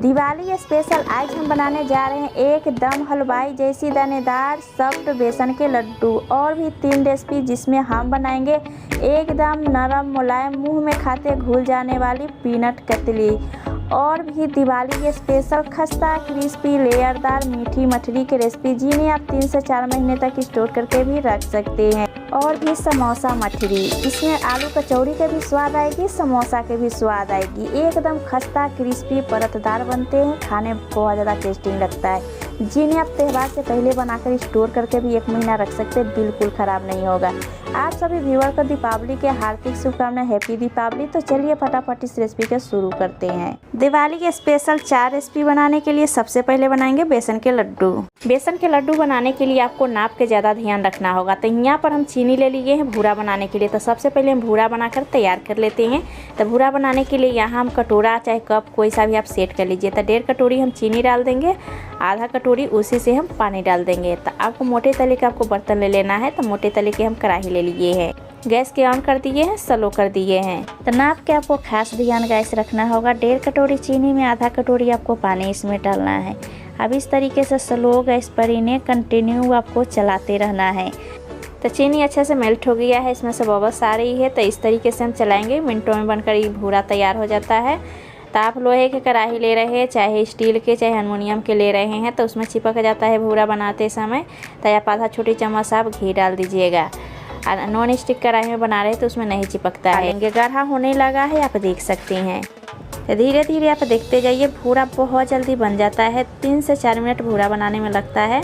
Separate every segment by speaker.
Speaker 1: Diwali special आज हम बनाने जा रहे हैं एकदम हलवाई जैसी दानेदार सॉफ्ट बेसन के लड्डू और भी 3 रेसिपी जिसमें हम बनाएंगे एकदम नरम मुलायम मुंह में खाते घुल जाने वाली पीनट कतली और भी दिवाली के स्पेशल खस्ता क्रिस्पी लेयरदार मीठी मठरी की रेसिपी जिन्हें आप 3 से 4 महीने तक स्टोर करके भी रख सकते हैं। और भी समोसा मठरी, इसमें आलू कचौड़ी के भी स्वाद आएगी, समोसा के भी स्वाद आएगी। एकदम खस्ता क्रिस्पी परतदार बनते हैं, खाने में बहुत ज़्यादा टेस्टी लगता है, जिन्हें आप त्यौहार से पहले बनाकर स्टोर करके भी 1 महीना रख सकते हैं, बिल्कुल ख़राब नहीं होगा। आप सभी व्यूअर को दीपावली के हार्दिक शुभकामनाएं, हैप्पी दीपावली। तो चलिए फटाफट इस रेसिपी को शुरू करते हैं। दिवाली के स्पेशल 4 रेसिपी बनाने के लिए सबसे पहले बनाएंगे बेसन के लड्डू। बेसन के लड्डू बनाने के लिए आपको नाप के ज़्यादा ध्यान रखना होगा। तो यहाँ पर हम चीनी ले लिए हैं भूरा बनाने के लिए। तो सबसे पहले हम भूरा बनाकर तैयार कर लेते हैं। तो भूरा बनाने के लिए यहाँ हम कटोरा चाहे कप कोई सा भी आप सेट कर लीजिए। तो 1.5 कटोरी हम चीनी डाल देंगे, आधा कटोरी उसी से हम पानी डाल देंगे। तो आपको मोटे तले का आपको बर्तन ले लेना है। तो मोटे तले के हम कढ़ाई ले लिए हैं, गैस के ऑन कर दिए हैं, स्लो कर दिए हैं। तो नाप के आपको खास ध्यान गैस रखना होगा। 1.5 कटोरी चीनी में आधा कटोरी आपको पानी इसमें डालना है। अब इस तरीके से स्लो गैस पर इन्हें कंटिन्यू आपको चलाते रहना है। तो चीनी अच्छे से मेल्ट हो गया है, इसमें से बबल्स आ रही है। तो इस तरीके से हम चलाएंगे, मिनटों में बनकर ये भूरा तैयार हो जाता है। तो आप लोहे के कढ़ाई ले रहे हैं, चाहे स्टील के चाहे एल्युमिनियम के ले रहे हैं, तो उसमें चिपक जाता है भूरा बनाते समय। तो आप आधा छोटी चम्मच आप घी डाल दीजिएगा। और नॉन स्टिक कढ़ाई में बना रहे हैं तो उसमें नहीं चिपकता है। गाढ़ा होने लगा है, आप देख सकते हैं। तो धीरे धीरे आप देखते जाइए, भूरा बहुत जल्दी बन जाता है। 3 से 4 मिनट भूरा बनाने में लगता है,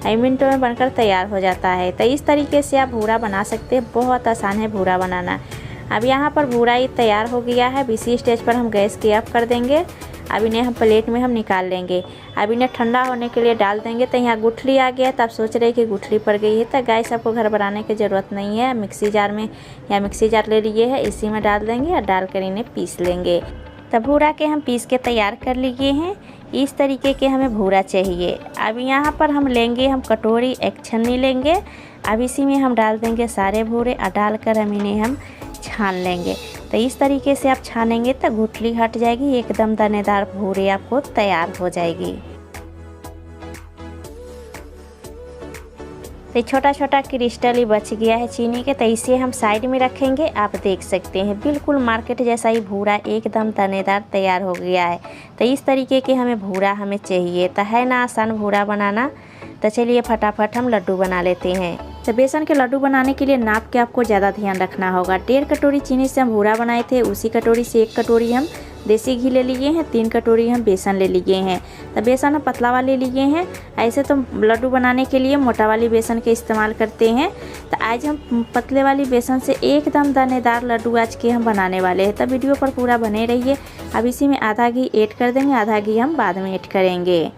Speaker 1: 5 मिनटों में बनकर तैयार हो जाता है। तो इस तरीके से आप भूरा बना सकते हैं, बहुत आसान है भूरा बनाना। अब यहाँ पर भूरा ही तैयार हो गया है। इसी स्टेज पर हम गैस की ऑफ कर देंगे। अब इन्हें हम प्लेट में हम निकाल लेंगे। अब इन्हें ठंडा होने के लिए डाल देंगे। तो यहाँ गुठली आ गया, तो आप सोच रहे हैं कि गुठली पड़ गई है। तो गैस आपको घर बनाने की ज़रूरत नहीं है। मिक्सी जार में या मिक्सी जार ले लिए है, इसी में डाल देंगे और डालकर इन्हें पीस लेंगे। तो भूरा के हम पीस के तैयार कर लिए हैं। इस तरीके के हमें भूरा चाहिए। अब यहाँ पर हम लेंगे, हम कटोरी एक छन्नी लेंगे। अब इसी में हम डाल देंगे सारे भूरे और डालकर हम इन्हें छान लेंगे। तो इस तरीके से आप छानेंगे तो गुठली हट जाएगी, एकदम दानेदार भूरे आपको तैयार हो जाएगी। तो छोटा छोटा क्रिस्टल ही बच गया है चीनी के, तो इसे हम साइड में रखेंगे। आप देख सकते हैं बिल्कुल मार्केट जैसा ही भूरा एकदम दानेदार तैयार हो गया है। तो इस तरीके के हमें भूरा चाहिए। तो है ना आसान भूरा बनाना। तो चलिए फटाफट हम लड्डू बना लेते हैं। तो बेसन के लड्डू बनाने के लिए नाप के आपको ज़्यादा ध्यान रखना होगा। 1.5 कटोरी चीनी से हम भूरा बनाए थे, उसी कटोरी से 1 कटोरी हम देसी घी ले लिए हैं, 3 कटोरी हम बेसन ले लिए हैं। तो बेसन हम पतला वाले लिए हैं। ऐसे तो लड्डू बनाने के लिए मोटा वाली बेसन के इस्तेमाल करते हैं। तो आज हम पतले वाली बेसन से एकदम दानेदार लड्डू आज के हम बनाने वाले हैं। तो वीडियो पर पूरा बने रहिए। अब इसी में आधा घी ऐड कर देंगे, आधा घी हम बाद में ऐड करेंगे।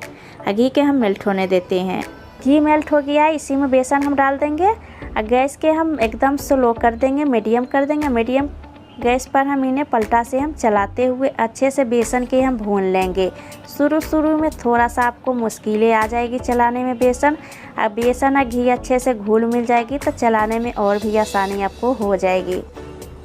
Speaker 1: घी के हम मेल्ट होने देते हैं। घी मेल्ट हो गया है, इसी में बेसन हम डाल देंगे और गैस के हम एकदम स्लो कर देंगे, मीडियम कर देंगे। मीडियम गैस पर हम इन्हें पलटा से हम चलाते हुए अच्छे से बेसन के हम भून लेंगे। शुरू में थोड़ा सा आपको मुश्किलें आ जाएगी चलाने में बेसन। अब बेसन और घी अच्छे से घुल मिल जाएगी तो चलाने में और भी आसानी आपको हो जाएगी।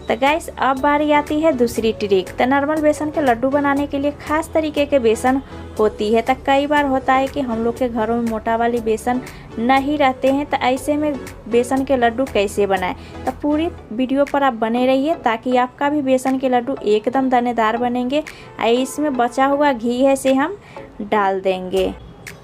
Speaker 1: तो गैस अब बारी आती है दूसरी ट्रिक। तो नॉर्मल बेसन के लड्डू बनाने के लिए खास तरीके के बेसन होती है। तो कई बार होता है कि हम लोग के घरों में मोटा वाली बेसन नहीं रहते हैं। तो ऐसे में बेसन के लड्डू कैसे बनाएं, तो पूरी वीडियो पर आप बने रहिए ताकि आपका भी बेसन के लड्डू एकदम दानेदार बनेंगे। इसमें बचा हुआ घी है से हम डाल देंगे।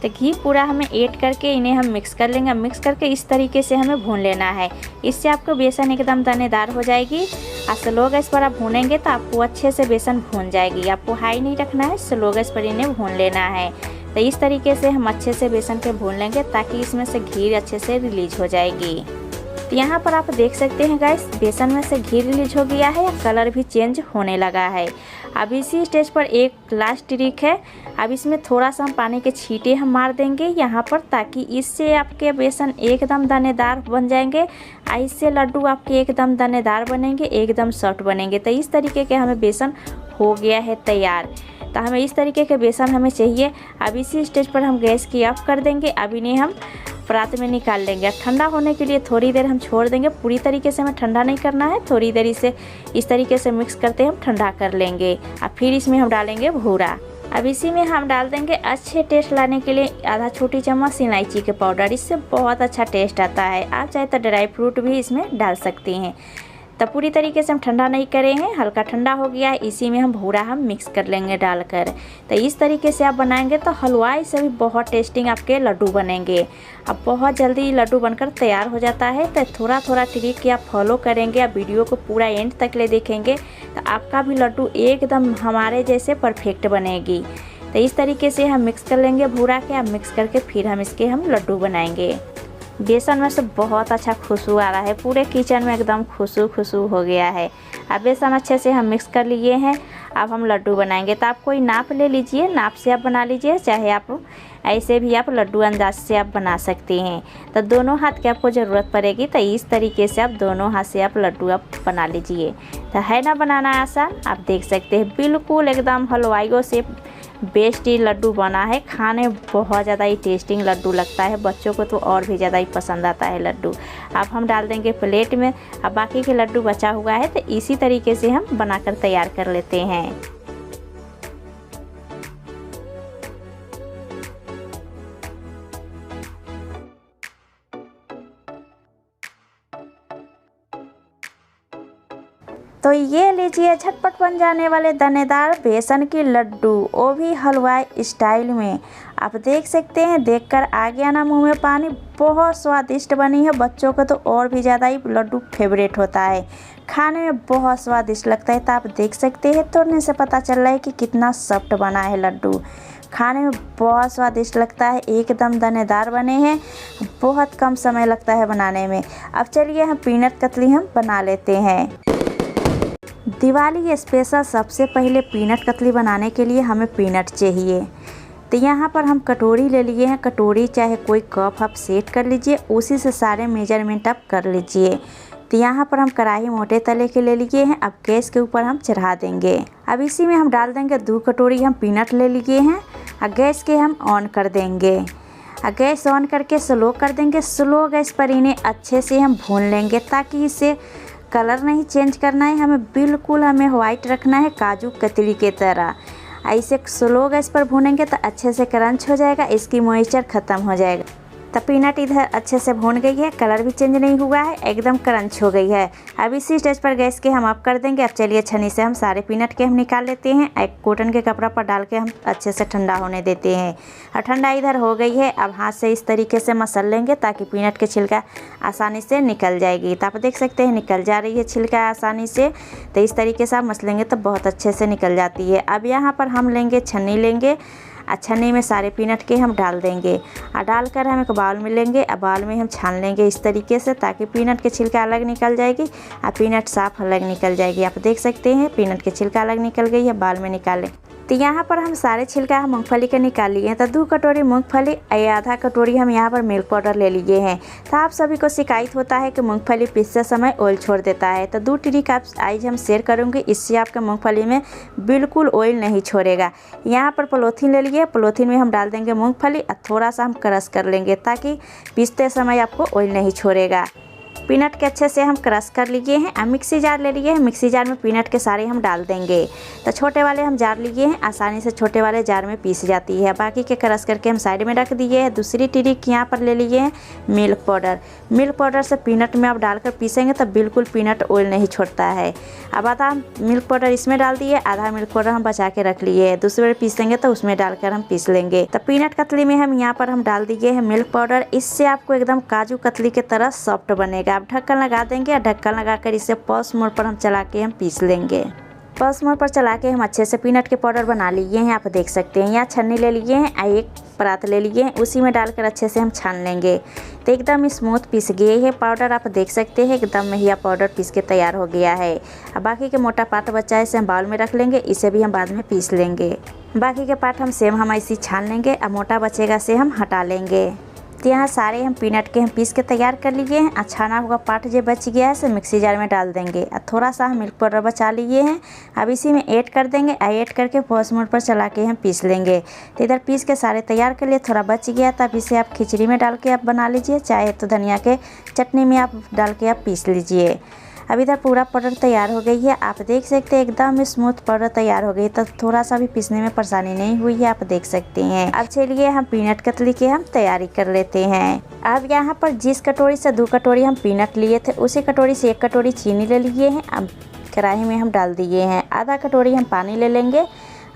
Speaker 1: तो घी पूरा हमें ऐड करके इन्हें हम मिक्स कर लेंगे। मिक्स करके इस तरीके से हमें भून लेना है। इससे आपको बेसन एकदम दानेदार हो जाएगी। और स्लो गैस पर आप भूनेंगे तो आपको अच्छे से बेसन भून जाएगी। आपको हाई नहीं रखना है, स्लो गैस पर इन्हें भून लेना है। तो इस तरीके से हम अच्छे से बेसन के भून लेंगे ताकि इसमें से घी अच्छे से रिलीज हो जाएगी। तो यहाँ पर आप देख सकते हैं गाइस, बेसन में से घी रिलीज हो गया है, कलर भी चेंज होने लगा है। अब इसी स्टेज पर एक लास्ट ट्रिक है। अब इसमें थोड़ा सा हम पानी के छींटे हम मार देंगे यहाँ पर, ताकि इससे आपके बेसन एकदम दानेदार बन जाएंगे। इससे लड्डू आपके एकदम दानेदार बनेंगे, एकदम सॉफ्ट बनेंगे। तो इस तरीके के हमें बेसन हो गया है तैयार। तो हमें इस तरीके के बेसन हमें चाहिए। अब इसी स्टेज पर हम गैस की ऑफ कर देंगे। अब इन्हें हम परात में निकाल लेंगे। ठंडा होने के लिए थोड़ी देर हम छोड़ देंगे। पूरी तरीके से हमें ठंडा नहीं करना है, थोड़ी देर इसे इस तरीके से मिक्स करते हम ठंडा कर लेंगे। और फिर इसमें हम डालेंगे भूरा। अब इसी में हम डाल देंगे अच्छे टेस्ट लाने के लिए आधा छोटी चम्मच इलायची के पाउडर। इससे बहुत अच्छा टेस्ट आता है। आप चाहे तो ड्राई फ्रूट भी इसमें डाल सकते हैं। तब पूरी तरीके से हम ठंडा नहीं करे हैं, हल्का ठंडा हो गया है। इसी में हम भूरा हम मिक्स कर लेंगे डालकर। तो इस तरीके से आप बनाएंगे तो हलवाई से भी बहुत टेस्टिंग आपके लड्डू बनेंगे। अब बहुत जल्दी लड्डू बनकर तैयार हो जाता है। तो थोड़ा थोड़ा ट्रिक आप फॉलो करेंगे, आप वीडियो को पूरा एंड तक ले देखेंगे तो आपका भी लड्डू एकदम हमारे जैसे परफेक्ट बनेगी। तो इस तरीके से हम मिक्स कर लेंगे भूरा के। अब मिक्स करके फिर हम इसके लड्डू बनाएंगे। बेसन में से बहुत अच्छा खुशबू आ रहा है, पूरे किचन में एकदम खुशबू हो गया है। अब बेसन अच्छे से हम मिक्स कर लिए हैं। अब हम लड्डू बनाएंगे। तो आप कोई नाप ले लीजिए, नाप से आप बना लीजिए, चाहे आप ऐसे भी आप लड्डू अंदाज से आप बना सकते हैं। तो दोनों हाथ की आपको ज़रूरत पड़ेगी। तो इस तरीके से आप दोनों हाथ से आप लड्डू आप बना लीजिए। तो है ना बनाना आसान, आप देख सकते हैं बिल्कुल एकदम हलवाइयों से बेस्ट ही लड्डू बना है। खाने बहुत ज़्यादा ही टेस्टिंग लड्डू लगता है, बच्चों को तो और भी ज़्यादा ही पसंद आता है लड्डू। अब हम डाल देंगे प्लेट में। अब बाकी के लड्डू बचा हुआ है तो इसी तरीके से हम बनाकर तैयार कर लेते हैं। तो ये लीजिए झटपट बन जाने वाले दानेदार बेसन के लड्डू, वो भी हलवाई स्टाइल में। आप देख सकते हैं, देखकर आ गया ना मुंह में पानी। बहुत स्वादिष्ट बनी है, बच्चों को तो और भी ज़्यादा ही लड्डू फेवरेट होता है, खाने में बहुत स्वादिष्ट लगता है। तो आप देख सकते हैं, तोड़ने से पता चल रहा है कि कितना सॉफ्ट बना है लड्डू। खाने में बहुत स्वादिष्ट लगता है, एकदम दानेदार बने हैं। बहुत कम समय लगता है बनाने में। अब चलिए हम पीनट कतली हम बना लेते हैं। दिवाली स्पेशल सबसे पहले पीनट कतली बनाने के लिए हमें पीनट चाहिए। तो यहाँ पर हम कटोरी ले लिए हैं। कटोरी चाहे कोई कप आप सेट कर लीजिए, उसी से सारे मेजरमेंट आप कर लीजिए। तो यहाँ पर हम कढ़ाई मोटे तले के ले लिए हैं। अब गैस के ऊपर हम चढ़ा देंगे। अब इसी में हम डाल देंगे 2 कटोरी हम पीनट ले लिए हैं। और गैस के हम ऑन कर देंगे। और गैस ऑन करके स्लो कर देंगे। स्लो गैस पर इन्हें अच्छे से हम भून लेंगे, ताकि इसे कलर नहीं चेंज करना है, हमें वाइट रखना है, काजू कतली के तरह। ऐसे स्लो गैस पर भूनेंगे तो अच्छे से क्रंच हो जाएगा, इसकी मॉइस्चर ख़त्म हो जाएगा। तो पीनट इधर अच्छे से भून गई है, कलर भी चेंज नहीं हुआ है, एकदम क्रंच हो गई है। अब इसी स्टेज पर गैस के हम ऑफ कर देंगे। अब चलिए छन्नी से हम सारे पीनट के हम निकाल लेते हैं। एक कॉटन के कपड़ा पर डाल के हम अच्छे से ठंडा होने देते हैं। और ठंडा इधर हो गई है। अब हाथ से इस तरीके से मसल लेंगे, ताकि पीनट के छिलका आसानी से निकल जाएगी। तो आप देख सकते हैं निकल जा रही है छिलका आसानी से। तो इस तरीके से आप मसलेंगे तो बहुत अच्छे से निकल जाती है। अब यहाँ पर हम लेंगे छन्नी लेंगे। छन्नी में सारे पीनट के हम डाल देंगे। और डालकर हम एक बाउल में लेंगे। अब बाउल में हम छान लेंगे इस तरीके से, ताकि पीनट के छिलका अलग निकल जाएगी और पीनट साफ अलग निकल जाएगी। आप देख सकते हैं पीनट के छिलका अलग निकल गई है, बाउल में निकालें। तो यहाँ पर हम सारे छिलका हम मूंगफली के निकाल लिए हैं। तो 2 कटोरी मूंगफली, आधा कटोरी हम यहाँ पर मिल्क पाउडर ले लिए हैं। तो आप सभी को शिकायत होता है कि मूंगफली पीसते समय ऑयल छोड़ देता है। तो 2 ट्रिक आप आज हम शेयर करूँगी, इससे आपके मूंगफली में बिल्कुल ऑयल नहीं छोड़ेगा। यहाँ पर पॉलीथीन ले लिए। पॉलीथीन में हम डाल देंगे मूँगफली और थोड़ा सा हम क्रश कर लेंगे, ताकि पीसते समय आपको ऑयल नहीं छोड़ेगा। पीनट के अच्छे से हम क्रश कर लिए हैं। अब मिक्सी जार ले लिए हैं। मिक्सी जार में पीनट के सारे हम डाल देंगे। तो छोटे वाले हम जार लिए हैं, आसानी से छोटे वाले जार में पीस जाती है। बाकी के क्रश करके हम साइड में रख दिए हैं। दूसरी ट्रिक यहाँ पर ले लिए हैं मिल्क पाउडर। मिल्क पाउडर से पीनट में आप डालकर पीसेंगे तो बिल्कुल पीनट ऑयल नहीं छोड़ता है। अब आधा मिल्क पाउडर इसमें डाल दिए, आधा मिल्क पाउडर हम बचा के रख लिए है। दूसरी बार पीसेंगे तो उसमें डालकर हम पीस लेंगे। तो पीनट कतली में हम यहाँ पर हम डाल दिए हैं मिल्क पाउडर। इससे आपको एकदम काजू कतली की तरह सॉफ्ट बनेगा। आप ढक्कन लगा देंगे और ढक्कन लगाकर इसे पल्स मोड पर हम चला के हम पीस लेंगे। पल्स मोड पर चला के हम अच्छे से पीनट के पाउडर बना लिए हैं। आप देख सकते हैं यहाँ छन्नी ले लिए हैं, एक परात ले लिए हैं, उसी में डालकर अच्छे से हम छान लेंगे। तो एकदम स्मूथ पीस गए है पाउडर। आप देख सकते हैं एकदम महिया पाउडर पीस के तैयार हो गया है। अब बाकी के मोटा पार्ट बचा है, इसे हम बाउल में रख लेंगे, इसे भी हम बाद में पीस लेंगे। बाकी के पार्ट हम सेम हम ऐसे छान लेंगे। अब मोटा बचेगा से हम हटा लेंगे। तो यहाँ सारे हम पीनट के हम पीस के तैयार कर लिए हैं। छाना हुआ पार्ट जो बच गया है इसे मिक्सी जार में डाल देंगे। और थोड़ा सा हम मिल्क पाउडर बचा लिए हैं, अब इसी में ऐड कर देंगे। ऐड करके पल्स मोड पर चला के हम पीस लेंगे। तो इधर पीस के सारे तैयार कर लिए। थोड़ा बच गया तब इसे आप खिचड़ी में डाल के आप बना लीजिए, चाहे तो धनिया के चटनी में आप डाल के आप पीस लीजिए। अब इधर पूरा पाउडर तैयार हो गई है, आप देख सकते हैं एकदम स्मूथ पाउडर तैयार हो गई। तो थोड़ा सा भी पीसने में परेशानी नहीं हुई है, आप देख सकते हैं। अब चलिए हम पीनट कतली की हम तैयारी कर लेते हैं। अब यहाँ पर जिस कटोरी से 2 कटोरी हम पीनट लिए थे, उसी कटोरी से 1 कटोरी चीनी ले लिए हैं। अब कढ़ाई में हम डाल दिए हैं। आधा कटोरी हम पानी ले लेंगे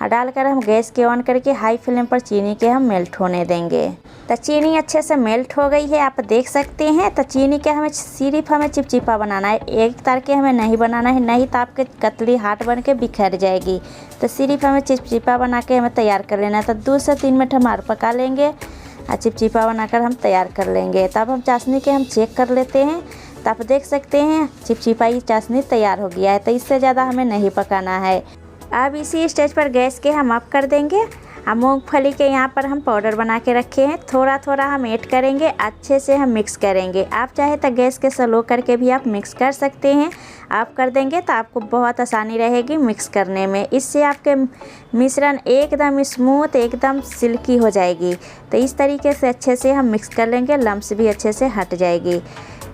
Speaker 1: और डालकर हम गैस के ऑन करके हाई फ्लेम पर चीनी के हम मेल्ट होने देंगे। तो चीनी अच्छे से मेल्ट हो गई है, आप देख सकते हैं। तो चीनी के हमें सिर्फ हमें चिपचिपा बनाना है, एक तार के हमें नहीं बनाना है, नहीं तो आपके कतली हाथ बन के बिखर जाएगी। तो सिर्फ हमें चिपचिपा बना के हमें तैयार कर लेना है। तो 2 से 3 मिनट हम और पका लेंगे और चिपचिपा बनाकर हम तैयार कर लेंगे। तब हम चाशनी के हम चेक कर लेते हैं। तो आप देख सकते हैं चिपचिपाई चाशनी तैयार हो गया है। तो इससे ज़्यादा हमें नहीं पकाना है। अब इसी स्टेज पर गैस के हम ऑफ कर देंगे। अब मूंगफली के यहाँ पर हम पाउडर बना के रखे हैं, थोड़ा थोड़ा हम ऐड करेंगे, अच्छे से हम मिक्स करेंगे। आप चाहे तो गैस के स्लो करके भी आप मिक्स कर सकते हैं। आप कर देंगे तो आपको बहुत आसानी रहेगी मिक्स करने में। इससे आपके मिश्रण एकदम स्मूथ एकदम सिल्की हो जाएगी। तो इस तरीके से अच्छे से हम मिक्स कर लेंगे, लम्स भी अच्छे से हट जाएगी।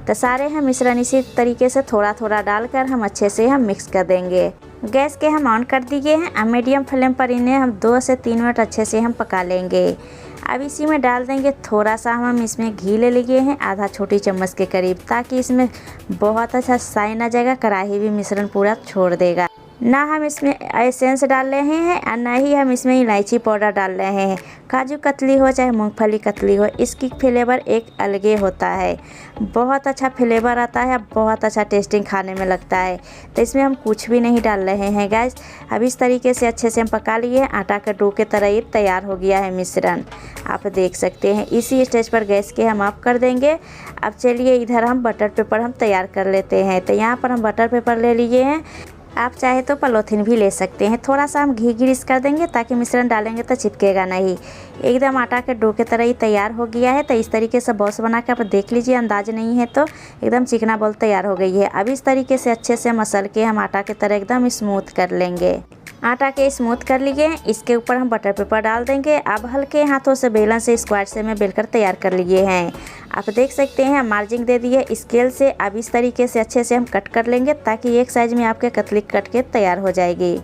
Speaker 1: तो सारे हम मिश्रण इसी तरीके से थोड़ा थोड़ा डालकर हम अच्छे से हम मिक्स कर देंगे। गैस के हम ऑन कर दिए हैं। अब मीडियम फ्लेम पर इन्हें हम 2 से 3 मिनट अच्छे से हम पका लेंगे। अब इसी में डाल देंगे थोड़ा सा हम इसमें घी ले लिए हैं, आधा छोटी चम्मच के करीब, ताकि इसमें बहुत अच्छा साइन आ जाएगा, कढ़ाई भी मिश्रण पूरा छोड़ देगा। ना हम इसमें एसेंस डाल रहे हैं और ना ही हम इसमें इलायची पाउडर डाल रहे हैं। काजू कतली हो चाहे मूंगफली कतली हो, इसकी फ्लेवर एक अलगे होता है, बहुत अच्छा फ्लेवर आता है, बहुत अच्छा टेस्टिंग खाने में लगता है। तो इसमें हम कुछ भी नहीं डाल रहे हैं गैस। अब इस तरीके से अच्छे से हम पका लिए हैं, आटा के डो के तरह ये तैयार हो गया है मिश्रण, आप देख सकते हैं। इसी स्टेज पर गैस के हम ऑफ कर देंगे। अब चलिए इधर हम बटर पेपर हम तैयार कर लेते हैं। तो यहाँ पर हम बटर पेपर ले लिए हैं, आप चाहे तो पॉलीथिन भी ले सकते हैं। थोड़ा सा हम घी ग्रीस कर देंगे ताकि मिश्रण डालेंगे तो चिपकेगा नहीं, एकदम आटा के डो के तरह ही तैयार हो गया है। तो इस तरीके से बॉल्स बना के आप देख लीजिए, अंदाज नहीं है तो एकदम चिकना बॉल तैयार हो गई है। अब इस तरीके से अच्छे से मसल के हम आटा के तरह एकदम स्मूथ कर लेंगे। आटा के स्मूथ कर लिए, इसके ऊपर हम बटर पेपर डाल देंगे। अब हल्के हाथों से बेलन से स्क्वायर से में बेलकर तैयार कर लिए हैं, आप देख सकते हैं। मार्जिंग दे दिए स्केल से। अब इस तरीके से अच्छे से हम कट कर लेंगे ताकि एक साइज में आपके कतली कट के तैयार हो जाएगी।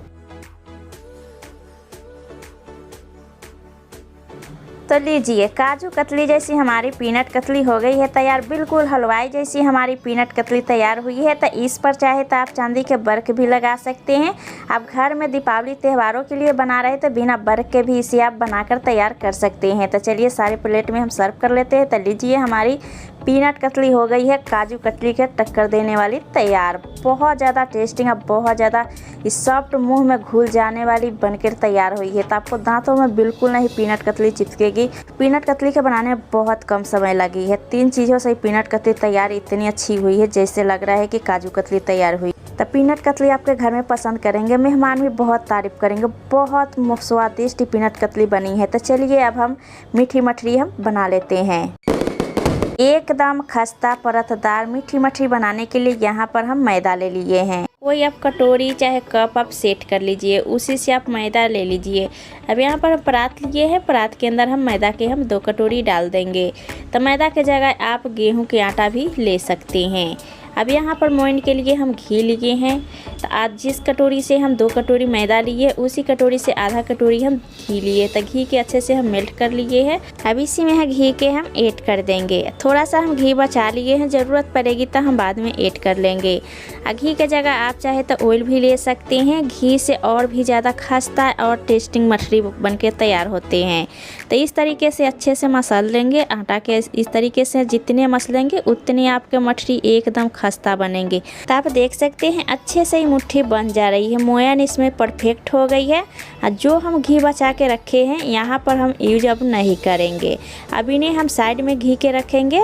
Speaker 1: तो लीजिए काजू कतली जैसी हमारी पीनट कतली हो गई है तैयार, बिल्कुल हलवाई जैसी हमारी पीनट कतली तैयार हुई है। तो इस पर चाहे तो आप चांदी के बर्क भी लगा सकते हैं। आप घर में दीपावली त्योहारों के लिए बना रहे तो बिना बर्क के भी इसे आप बनाकर तैयार कर सकते हैं। तो चलिए सारे प्लेट में हम सर्व कर लेते हैं। तो लीजिए हमारी पीनट कतली हो गई है काजू कतली के टक्कर देने वाली तैयार। बहुत ज़्यादा टेस्टिंग और बहुत ज़्यादा सॉफ्ट, मुंह में घुल जाने वाली बनकर तैयार हुई है। तो आपको दांतों में बिल्कुल नहीं पीनट कतली चिपकेगी। पीनट कतली के बनाने में बहुत कम समय लगी है, 3 चीज़ों से पीनट कतली तैयार इतनी अच्छी हुई है जैसे लग रहा है कि काजू कतली तैयार हुई। तो पीनट कतली आपके घर में पसंद करेंगे, मेहमान भी बहुत तारीफ करेंगे। बहुत स्वादिष्ट पीनट कतली बनी है। तो चलिए अब हम मीठी मठरी हम बना लेते हैं। एकदम खस्ता परतदार मीठी मठरी बनाने के लिए यहाँ पर हम मैदा ले लिए हैं। कोई आप कटोरी चाहे कप आप सेट कर लीजिए, उसी से आप मैदा ले लीजिए। अब यहाँ पर हम परात लिए हैं, परात के अंदर हम मैदा के हम 2 कटोरी डाल देंगे। तो मैदा के जगह आप गेहूं के आटा भी ले सकते हैं। अब यहाँ पर मोइन के लिए हम घी लिए हैं। तो आज जिस कटोरी से हम 2 कटोरी मैदा लिए, उसी कटोरी से आधा कटोरी हम घी लिए। तो घी के अच्छे से हम मेल्ट कर लिए हैं। अब इसी में घी के हम ऐड कर देंगे। थोड़ा सा हम घी बचा लिए हैं, ज़रूरत पड़ेगी तो हम बाद में ऐड कर लेंगे। घी के जगह आप चाहे तो ऑयल भी ले सकते हैं। घी से और भी ज़्यादा खस्ता और टेस्टिंग मठरी बन के तैयार होते हैं। तो इस तरीके से अच्छे से मसल लेंगे आटा के। इस तरीके से जितने मसलेंगे उतने आपके मठरी एकदम खस्ता बनेंगे। तो आप देख सकते हैं अच्छे से ही मुट्ठी बन जा रही है, मोयन इसमें परफेक्ट हो गई है। जो हम घी बचा के रखे हैं यहाँ पर हम यूज अब नहीं करेंगे। अब इन्हें हम साइड में घी के रखेंगे।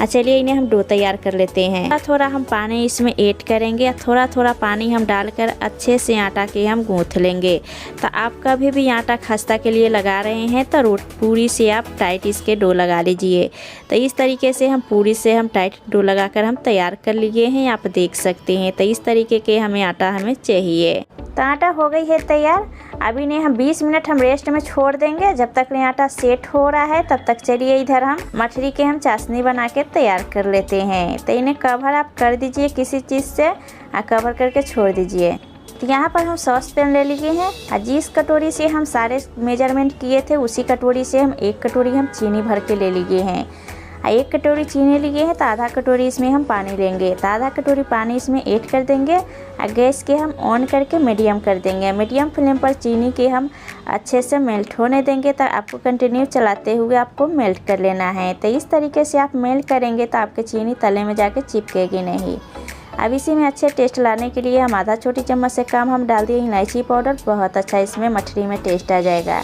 Speaker 1: चलिए इन्हें हम डो तैयार कर लेते हैं। थोड़ा थोड़ा हम पानी इसमें ऐड करेंगे, थोड़ा थोड़ा पानी हम डालकर अच्छे से आटा के हम गूँथ लेंगे। तो आप कभी भी आटा खस्ता के लिए लगा रहे हैं तो पूरी से आप टाइट इसके डो लगा लीजिए। तो इस तरीके से हम पूरी से हम टाइट डो लगाकर हम तैयार कर लिए हैं, आप देख सकते हैं। तो इस तरीके के हमें आटा हमें चाहिए। तो तो आटा हो गई है तैयार। अभी इन्हें हम 20 मिनट हम रेस्ट में छोड़ देंगे। जब तक ये आटा सेट हो रहा है तब तक चलिए इधर हम मठरी के हम चाशनी बना के तैयार कर लेते हैं। तो इन्हें कवर आप कर दीजिए किसी चीज़ से और कवर करके छोड़ दीजिए। तो यहाँ पर हम सॉस पैन ले लिए हैं और जिस कटोरी से हम सारे मेजरमेंट किए थे उसी कटोरी से हम 1 कटोरी हम चीनी भर के ले लिए हैं। 1 कटोरी चीनी लिए हैं तो आधा कटोरी इसमें हम पानी लेंगे। तो आधा कटोरी पानी इसमें ऐड कर देंगे और गैस के हम ऑन करके मीडियम कर देंगे। मीडियम फ्लेम पर चीनी के हम अच्छे से मेल्ट होने देंगे। तो आपको कंटिन्यू चलाते हुए आपको मेल्ट कर लेना है। तो इस तरीके से आप मेल्ट करेंगे तो आपके चीनी तले में जाके चिपकेगी नहीं। अब इसी में अच्छे टेस्ट लाने के लिए हम आधा छोटी चम्मच से कम हम डाल दिए इलायची पाउडर। बहुत अच्छा इसमें मठरी में टेस्ट आ जाएगा।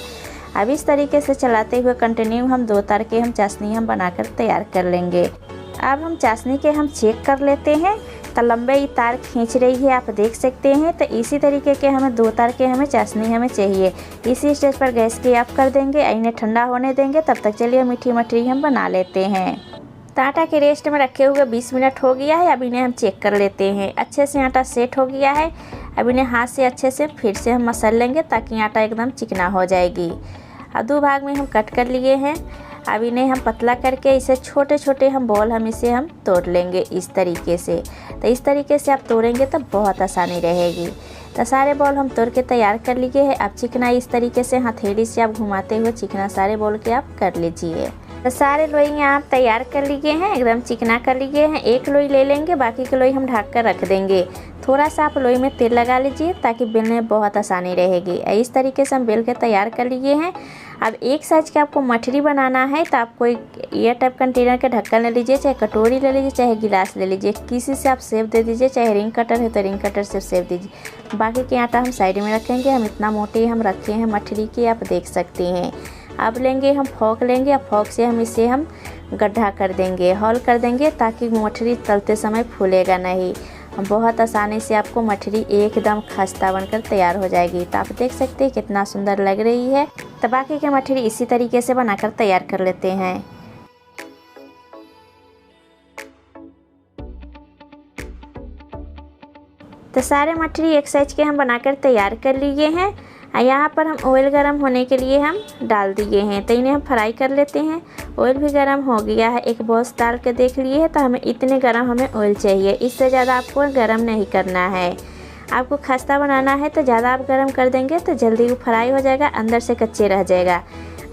Speaker 1: अब इस तरीके से चलाते हुए कंटिन्यू हम 2 तार के हम चाशनी हम बनाकर तैयार कर लेंगे। अब हम चाशनी के हम चेक कर लेते हैं। तो लंबे तार खींच रही है, आप देख सकते हैं। तो इसी तरीके के हमें 2 तार के हमें चाशनी हमें चाहिए। इसी स्टेज पर गैस की ऑफ कर देंगे, इन्हें ठंडा होने देंगे। तब तक चलिए मीठी मठरी हम बना लेते हैं। तो आटा के रेस्ट में रखे हुए 20 मिनट हो गया है। अब इन्हें हम चेक कर लेते हैं। अच्छे से आटा सेट हो गया है। अब इन्हें हाथ से अच्छे से फिर से हम मसल लेंगे ताकि आटा एकदम चिकना हो जाएगी। अब 2 भाग में हम कट कर लिए हैं। अब इन्हें हम पतला करके इसे छोटे छोटे हम बॉल हम इसे हम तोड़ लेंगे इस तरीके से। तो इस तरीके से आप तोड़ेंगे तो बहुत आसानी रहेगी। तो सारे बॉल हम तोड़ के तैयार कर लिए हैं। अब चिकना इस तरीके से हथेली से आप घुमाते हुए चिकना सारे बॉल के आप कर लीजिए। तो सारे लोई आप तैयार कर लिए हैं, एकदम चिकना कर लिए हैं। 1 लोई ले लेंगे, बाकी के लोई हम ढक कर रख देंगे। थोड़ा सा आप लोई में तेल लगा लीजिए ताकि बेलने में बहुत आसानी रहेगी। इस तरीके से हम बेल के तैयार कर लिए हैं। अब एक साइज के आपको मठरी बनाना है तो आप कोई एयर टाइप कंटेनर के ढक्कन ले लीजिए, चाहे कटोरी ले लीजिए, चाहे गिलास ले लीजिए। किसी से आप शेप दे दीजिए, चाहे रिंग कटर है तो रिंग कटर से शेप दीजिए। बाकी के आटा हम साइड में रखेंगे। हम इतना मोटे हम रखे हैं मठरी की, आप देख सकते हैं। अब लेंगे हम फॉक लेंगे। अब फॉक से हम इसे हम गड्ढा कर देंगे, हॉल कर देंगे ताकि मठरी तलते समय फूलेगा नहीं। बहुत आसानी से आपको मठरी एकदम खस्ता बनकर तैयार हो जाएगी। तो आप देख सकते हैं कितना सुंदर लग रही है। तो बाकी के मठरी इसी तरीके से बनाकर तैयार कर लेते हैं। तो सारे मठरी एक साइज के हम बनाकर तैयार कर लिए हैं। यहाँ पर हम ऑयल गरम होने के लिए हम डाल दिए हैं। तो इन्हें हम फ्राई कर लेते हैं। ऑयल भी गरम हो गया है। एक बॉल्स डाल के देख लिए है। तो हमें इतने गरम हमें ऑयल चाहिए, इससे ज़्यादा आपको गरम नहीं करना है। आपको खस्ता बनाना है तो ज़्यादा आप गरम कर देंगे तो जल्दी वो फ्राई हो जाएगा, अंदर से कच्चे रह जाएगा।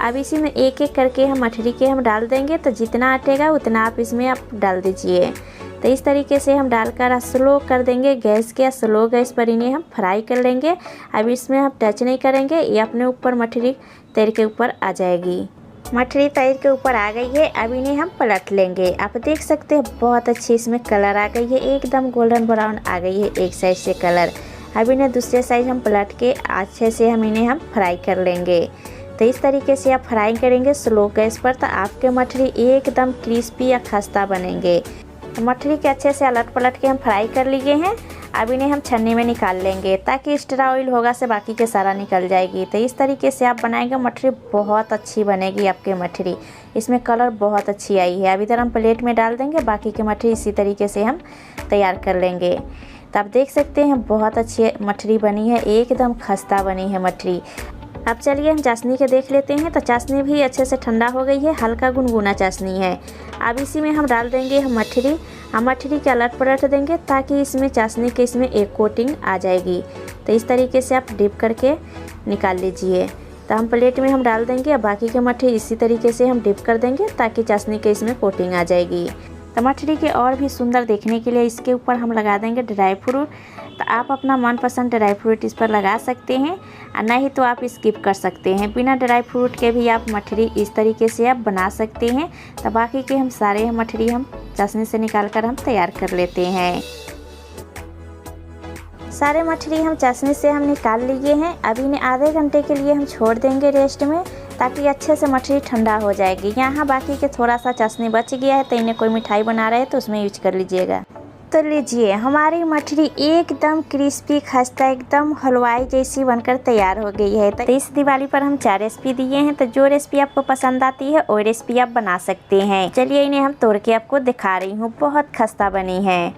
Speaker 1: अब इसी में एक एक करके हम मठरी के हम डाल देंगे। तो जितना अटेगा उतना आप इसमें आप डाल दीजिए। तो इस तरीके से हम डालकर स्लो कर देंगे गैस के। स्लो गैस पर इन्हें हम फ्राई कर लेंगे। अब इसमें हम टच नहीं करेंगे, ये अपने ऊपर मठरी तैर के ऊपर आ जाएगी। मठरी तैर के ऊपर आ गई है। अब इन्हें हम पलट लेंगे। आप देख सकते हैं बहुत अच्छी इसमें कलर आ गई है, एकदम गोल्डन ब्राउन आ गई है एक साइड से कलर। अब इन्हें दूसरे साइड हम पलट के अच्छे से हम इन्हें हम फ्राई कर लेंगे। तो इस तरीके से आप फ्राई करेंगे स्लो गैस पर तो आपके मठरी एकदम क्रिस्पी या खस्ता बनेंगे। मठरी के अच्छे से अलट पलट के हम फ्राई कर लिए हैं। अब इन्हें हम छन्नी में निकाल लेंगे ताकि एक्स्ट्रा ऑयल होगा से बाकी के सारा निकल जाएगी। तो इस तरीके से आप बनाएंगे मठरी बहुत अच्छी बनेगी आपके मठरी। इसमें कलर बहुत अच्छी आई है। अब इधर हम प्लेट में डाल देंगे, बाकी की मठरी इसी तरीके से हम तैयार कर लेंगे। तो आप देख सकते हैं बहुत अच्छी मठरी बनी है, एकदम खस्ता बनी है मठरी। अब चलिए हम चाशनी के देख लेते हैं। तो चाशनी भी अच्छे से ठंडा हो गई है, हल्का गुनगुना चाशनी है। अब इसी में हम डाल देंगे हम मठरी। हम मठरी के अलट पलट देंगे ताकि इसमें चाशनी के इसमें एक कोटिंग आ जाएगी। तो इस तरीके से आप डिप करके निकाल लीजिए। तो हम प्लेट में हम डाल देंगे। अब बाकी के मठरी इसी तरीके से हम डिप कर देंगे ताकि चाशनी के इसमें कोटिंग आ जाएगी। तो मठरी के और भी सुंदर देखने के लिए इसके ऊपर हम लगा देंगे ड्राई फ्रूट। तो आप अपना मनपसंद ड्राई फ्रूट इस पर लगा सकते हैं, और नहीं तो आप स्किप कर सकते हैं। बिना ड्राई फ्रूट के भी आप मठरी इस तरीके से आप बना सकते हैं। तो बाकी के हम सारे मठरी हम चाशनी से निकाल कर हम तैयार कर लेते हैं। सारे मठरी हम चाशनी से हम निकाल लिए हैं। अब इन्हें आधे घंटे के लिए हम छोड़ देंगे रेस्ट में ताकि अच्छे से मठरी ठंडा हो जाएगी। यहाँ बाकी के थोड़ा सा चाशनी बच गया है तो इन्हें कोई मिठाई बना रहे हैं तो उसमें यूज कर लीजिएगा। तो लीजिए हमारी मठरी एकदम क्रिस्पी खस्ता एकदम हलवाई जैसी बनकर तैयार हो गई है। तो इस दिवाली पर हम 4 रेसिपी दिए हैं। तो जो रेसिपी आपको पसंद आती है वो रेसिपी आप बना सकते हैं। चलिए इन्हें हम तोड़ के आपको दिखा रही हूँ, बहुत खस्ता बनी है।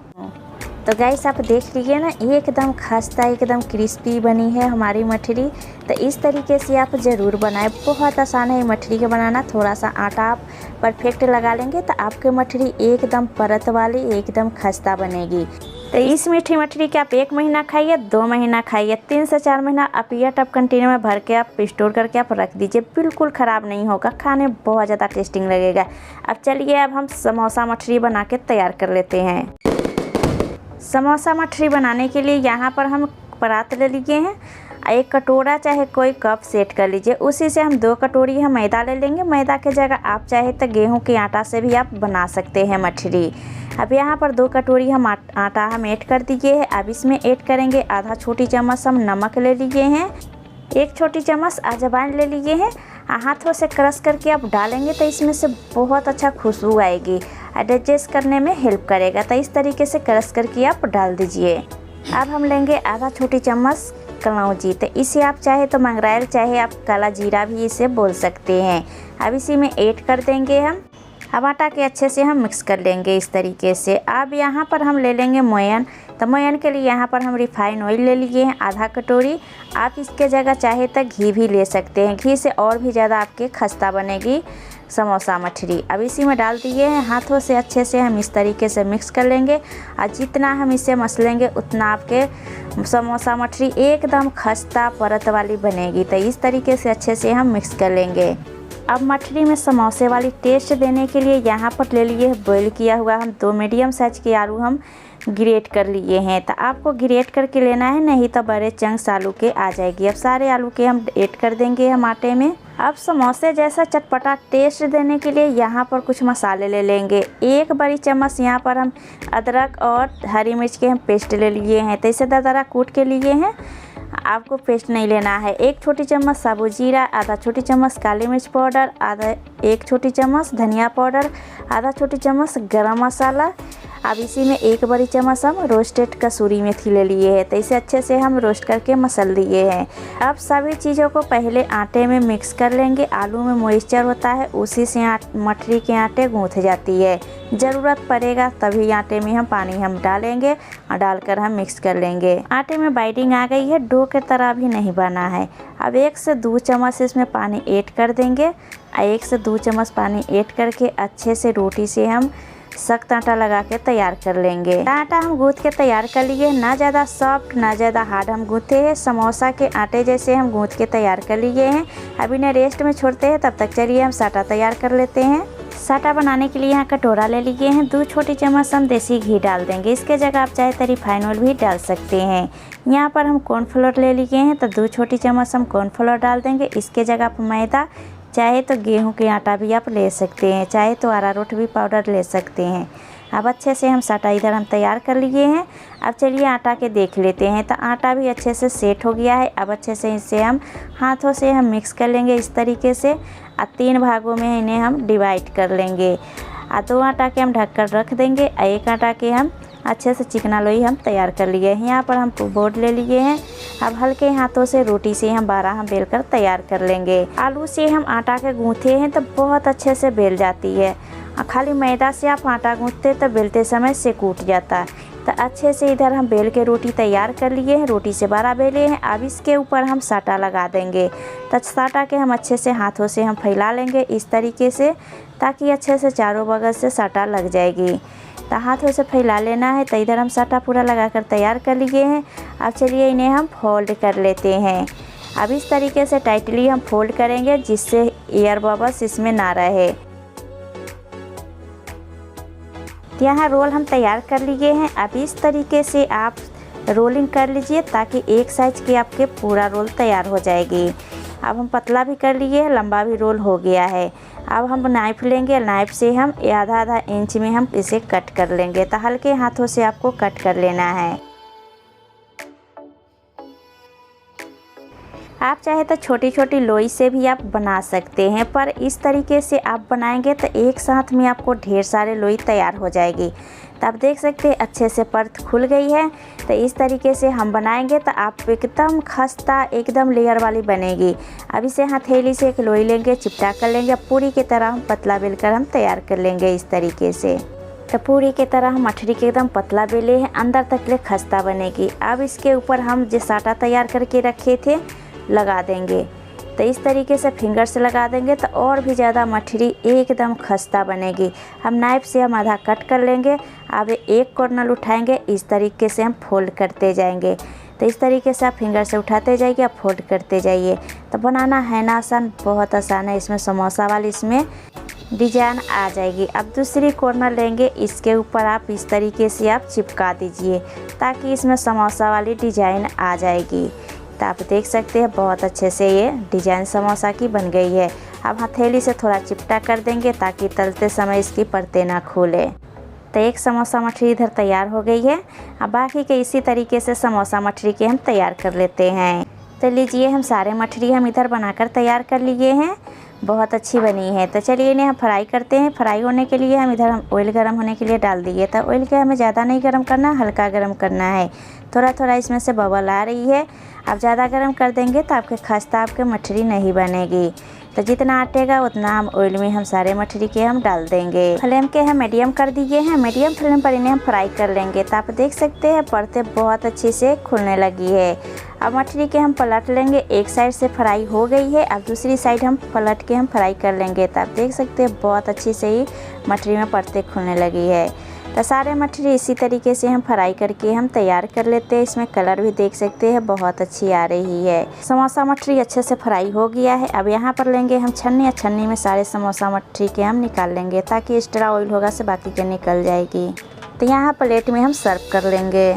Speaker 1: तो गाइस आप देख लीजिए ना, एकदम खस्ता एकदम क्रिस्पी बनी है हमारी मठरी। तो इस तरीके से आप ज़रूर बनाएं, बहुत आसान है मठरी के बनाना। थोड़ा सा आटा आप परफेक्ट लगा लेंगे तो आपकी मठरी एकदम परत वाली एकदम खस्ता बनेगी। तो इस मीठी मठरी के आप 1 महीना खाइए, 2 महीना खाइए, 3 से 4 महीना आप ये टब कंटेनर में भर के आप स्टोर करके आप रख दीजिए, बिल्कुल ख़राब नहीं होगा, खाने में बहुत ज़्यादा टेस्टिंग लगेगा। अब चलिए अब हम समोसा मठरी बना के तैयार कर लेते हैं। समोसा मठरी बनाने के लिए यहाँ पर हम परात ले लिए हैं। एक कटोरा चाहे कोई कप सेट कर लीजिए, उसी से हम 2 कटोरी हम मैदा ले लेंगे। मैदा की जगह आप चाहे तो गेहूं के आटा से भी आप बना सकते हैं मठरी। अब यहाँ पर 2 कटोरी हम आटा हम ऐड कर दिए है। अब इसमें ऐड करेंगे आधा छोटी चम्मच हम नमक ले लिए हैं, 1 छोटी चम्मच अजवाइन ले लिए हैं। हाथों से क्रश करके आप डालेंगे तो इसमें से बहुत अच्छा खुशबू आएगी, डाइजेस्ट करने में हेल्प करेगा। तो इस तरीके से क्रश करके आप डाल दीजिए। अब हम लेंगे आधा छोटी चम्मच कलौंजी, तो इसे आप चाहे तो मंगराइल चाहे आप काला जीरा भी इसे बोल सकते हैं। अब इसी में ऐड कर देंगे हम। अब आटा के अच्छे से हम मिक्स कर लेंगे इस तरीके से। अब यहाँ पर हम ले लेंगे मोयन, तो मोयन के लिए यहाँ पर हम रिफाइन ऑयल ले लिए हैं आधा कटोरी। आप इसके जगह चाहे तो घी भी ले सकते हैं, घी से और भी ज़्यादा आपके खस्ता बनेगी समोसा मठरी। अब इसी में डाल दिए हैं, हाथों से अच्छे से हम इस तरीके से मिक्स कर लेंगे। और जितना हम इसे मसलेंगे उतना आपके समोसा मठरी एकदम खस्ता परत वाली बनेगी। तो इस तरीके से अच्छे से हम मिक्स कर लेंगे। अब मठरी में समोसे वाली टेस्ट देने के लिए यहाँ पर ले लिए बॉईल किया हुआ हम 2 मीडियम साइज के आलू हम ग्रेट कर लिए हैं। तो आपको ग्रेट करके लेना है, नहीं तो बड़े चंक्स आलू के आ जाएगी। अब सारे आलू के हम ऐड कर देंगे हम आटे में। अब समोसे जैसा चटपटा टेस्ट देने के लिए यहाँ पर कुछ मसाले ले लेंगे। 1 बड़ी चम्मच यहाँ पर हम अदरक और हरी मिर्च के हम पेस्ट ले लिए हैं, तो इसे दरदरा कूट के लिए हैं, आपको पेस्ट नहीं लेना है। 1 छोटी चम्मच साबुत जीरा, आधा छोटी चम्मच काली मिर्च पाउडर, 1 छोटी चम्मच धनिया पाउडर, आधा छोटी चम्मच गरम मसाला। अब इसी में 1 बड़ी चम्मच हम रोस्टेड कसूरी मेथी ले लिए हैं, तो इसे अच्छे से हम रोस्ट करके मसल लिए हैं। अब सभी चीज़ों को पहले आटे में मिक्स कर लेंगे। आलू में मॉइस्चर होता है, उसी से मठरी के आटे गूँथ जाती है। ज़रूरत पड़ेगा तभी आटे में हम पानी हम डालेंगे और डालकर हम मिक्स कर लेंगे। आटे में बाइंडिंग आ गई है, डो के तरह भी नहीं बना है। अब 1 से 2 चम्मच इसमें पानी ऐड कर देंगे। 1 से 2 चम्मच पानी ऐड करके अच्छे से रोटी से हम सख्त आटा लगा के तैयार कर लेंगे। आटा हम गूँथ के तैयार कर लिए, ना ज़्यादा सॉफ्ट ना ज़्यादा हार्ड हम गूँथे हैं, समोसा के आटे जैसे हम गूँथ के तैयार कर लिए हैं। अब इन्हें रेस्ट में छोड़ते हैं, तब तक चलिए हम साटा तैयार कर लेते हैं। साटा बनाने के लिए यहाँ कटोरा ले लिए हैं, 2 छोटी चम्मच हम देसी घी डाल देंगे। इसके जगह आप चाहे तो रिफाइन ऑयल भी डाल सकते हैं। यहाँ पर हम कॉर्नफ्लोर ले लिए हैं, तो 2 छोटी चम्मच हम कॉर्नफ्लोर डाल देंगे। इसके जगह आप मैदा चाहे तो गेहूं के आटा भी आप ले सकते हैं, चाहे तो अरारोट भी पाउडर ले सकते हैं। अब अच्छे से हम साटा इधर हम तैयार कर लिए हैं। अब चलिए आटा के देख लेते हैं, तो आटा भी अच्छे से सेट हो गया है। अब अच्छे से इसे हम हाथों से हम मिक्स कर लेंगे इस तरीके से। 3 भागों में इन्हें हम डिवाइड कर लेंगे। 2 आटा के हम ढककर रख देंगे, 1 आटा के हम अच्छे से चिकना लोई हम तैयार कर लिए हैं। यहाँ पर हम बोर्ड ले लिए हैं। अब हल्के हाथों से रोटी से हम 12 हम बेल कर तैयार कर लेंगे। आलू से हम आटा के गूँथे हैं तो बहुत अच्छे से बेल जाती है, खाली मैदा से आप आटा गूँथते तो बेलते समय से कूट जाता है। तो अच्छे से इधर हम बेल के रोटी तैयार कर लिए हैं, रोटी से 12 बेले हैं। अब इसके ऊपर हम साटा लगा देंगे। तो साटा के हम अच्छे से हाथों से हम फैला लेंगे इस तरीके से, ताकि अच्छे से चारों बगल से साटा लग जाएगी। तो हाथों से फैला लेना है। तो इधर हम साटा पूरा लगाकर तैयार कर लिए हैं। अब चलिए इन्हें हम फोल्ड कर लेते हैं। अब इस तरीके से टाइटली हम फोल्ड करेंगे जिससे एयर बबल्स इसमें ना रहे। यहाँ रोल हम तैयार कर लिए हैं। अब इस तरीके से आप रोलिंग कर लीजिए ताकि एक साइज के आपके पूरा रोल तैयार हो जाएगी। अब हम पतला भी कर लिए, लंबा भी रोल हो गया है। अब हम नाइफ लेंगे, नाइफ से हम आधा इंच में हम इसे कट कर लेंगे। तो हल्के हाथों से आपको कट कर लेना है। आप चाहे तो छोटी छोटी लोई से भी आप बना सकते हैं, पर इस तरीके से आप बनाएंगे तो एक साथ में आपको ढेर सारे लोई तैयार हो जाएगी। तो आप देख सकते हैं अच्छे से परत खुल गई है। तो इस तरीके से हम बनाएंगे तो आप एकदम खस्ता एकदम लेयर वाली बनेगी। अब इसे हथेली से एक लोई लेंगे, चिपटा कर लेंगे, पूरी की तरह हम पतला बेलकर हम तैयार कर लेंगे इस तरीके से। तो पूरी की तरह हम मठरी के एकदम पतला बेले हैं, अंदर तक ले खस्ता बनेगी। अब इसके ऊपर हम जिस आटा तैयार करके रखे थे लगा देंगे। तो इस तरीके से फिंगर से लगा देंगे तो और भी ज़्यादा मठरी एकदम खस्ता बनेगी। हम नाइफ से हम आधा कट कर लेंगे। अब एक कॉर्नर उठाएंगे, इस तरीके से हम फोल्ड करते जाएंगे। तो इस तरीके से आप फिंगर से उठाते जाइए, आप फोल्ड करते जाइए। तो बनाना है ना आसान, बहुत आसान है। इसमें समोसा वाली इसमें डिजाइन आ जाएगी। अब दूसरी कॉर्नर लेंगे, इसके ऊपर आप इस तरीके से आप चिपका दीजिए ताकि इसमें समोसा वाली डिजाइन आ जाएगी। तो आप देख सकते हैं बहुत अच्छे से ये डिजाइन समोसा की बन गई है। अब हथेली से थोड़ा चिपटा कर देंगे ताकि तलते समय इसकी परतें ना खोले। तो एक समोसा मठरी इधर तैयार हो गई है। अब बाकी के इसी तरीके से समोसा मठरी के हम तैयार कर लेते हैं। तो लीजिए हम सारे मठरी हम इधर बनाकर तैयार कर लिए हैं। बहुत अच्छी बनी है। तो चलिए इन्हें हम फ्राई करते हैं। फ्राई होने के लिए हम इधर ऑयल गर्म होने के लिए डाल दिए। तो ऑयल के हमें ज़्यादा नहीं गर्म करना, हल्का गर्म करना है। थोड़ा थोड़ा इसमें से बबल आ रही है। आप ज़्यादा गर्म कर देंगे तो आपके खस्ता आपके मठरी नहीं बनेगी। तो जितना आटेगा उतना हम ऑयल में हम सारे मठरी के हम डाल देंगे। फ्लेम के हम मीडियम कर दिए हैं। मीडियम फ्लेम पर इन्हें हम फ्राई कर लेंगे। तो आप देख सकते हैं परतें बहुत अच्छे से खुलने लगी है। अब मठरी के हम पलट लेंगे। एक साइड से फ्राई हो गई है, अब दूसरी साइड हम पलट के हम फ्राई कर लेंगे। तो आप देख सकते हैं बहुत अच्छी से ही मठरी में परतें खुलने लगी है। तो सारे मठरी इसी तरीके से हम फ्राई करके हम तैयार कर लेते हैं। इसमें कलर भी देख सकते हैं बहुत अच्छी आ रही है। समोसा मठरी अच्छे से फ्राई हो गया है। अब यहाँ पर लेंगे हम छन्नी। छन्नी में सारे समोसा मठरी के हम निकाल लेंगे ताकि एक्स्ट्रा ऑयल होगा से बाकी के निकल जाएगी। तो यहाँ प्लेट में हम सर्व कर लेंगे।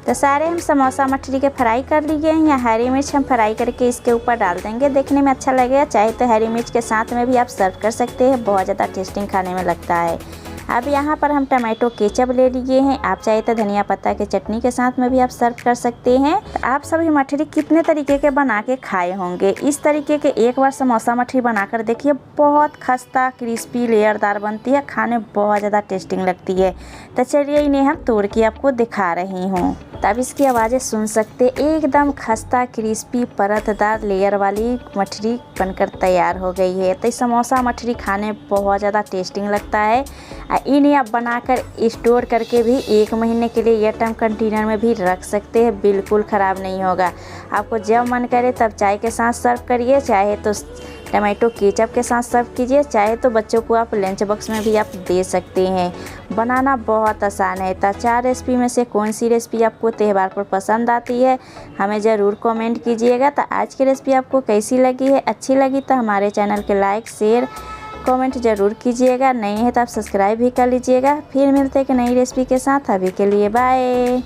Speaker 1: तो सारे हम समोसा मठरी के फ्राई कर लिए हैं। या हरी मिर्च हम फ्राई करके इसके ऊपर डाल देंगे। देखने में अच्छा लगेगा, चाहे तो हरी मिर्च के साथ में भी आप सर्व कर सकते हैं। बहुत ज़्यादा टेस्टिंग खाने में लगता है। अब यहाँ पर हम टमाटो केचप ले लिए हैं। आप चाहे तो धनिया पत्ता के चटनी के साथ में भी आप सर्व कर सकते हैं। तो आप सभी मठरी कितने तरीके के बना के खाए होंगे। इस तरीके के एक बार समोसा मठरी बनाकर देखिए, बहुत खस्ता क्रिस्पी लेयरदार बनती है, खाने बहुत ज़्यादा टेस्टिंग लगती है। तो चलिए इन्हें हम तोड़ के आपको दिखा रही हूँ। तब इसकी आवाज़ें सुन सकते, एकदम खस्ता क्रिस्पी परतदार लेयर वाली मठरी बनकर तैयार हो गई है। तो समोसा मठरी खाने बहुत ज़्यादा टेस्टिंग लगता है। इन्हें आप बनाकर स्टोर करके भी 1 महीने के लिए एयरटाइट कंटेनर में भी रख सकते हैं, बिल्कुल ख़राब नहीं होगा। आपको जब मन करे तब चाय के साथ सर्व करिए, चाहे तो टमाटो केचप के साथ सर्व कीजिए, चाहे तो बच्चों को आप लंच बॉक्स में भी आप दे सकते हैं। बनाना बहुत आसान है। तो 4 रेसिपी में से कौन सी रेसिपी आपको त्यौहार पर पसंद आती है हमें ज़रूर कमेंट कीजिएगा। तो आज की रेसिपी आपको कैसी लगी है, अच्छी लगी तो हमारे चैनल के लाइक शेयर कमेंट ज़रूर कीजिएगा। नहीं है तो आप सब्सक्राइब भी कर लीजिएगा। फिर मिलते हैं एक नई रेसिपी के साथ। अभी के लिए बाय।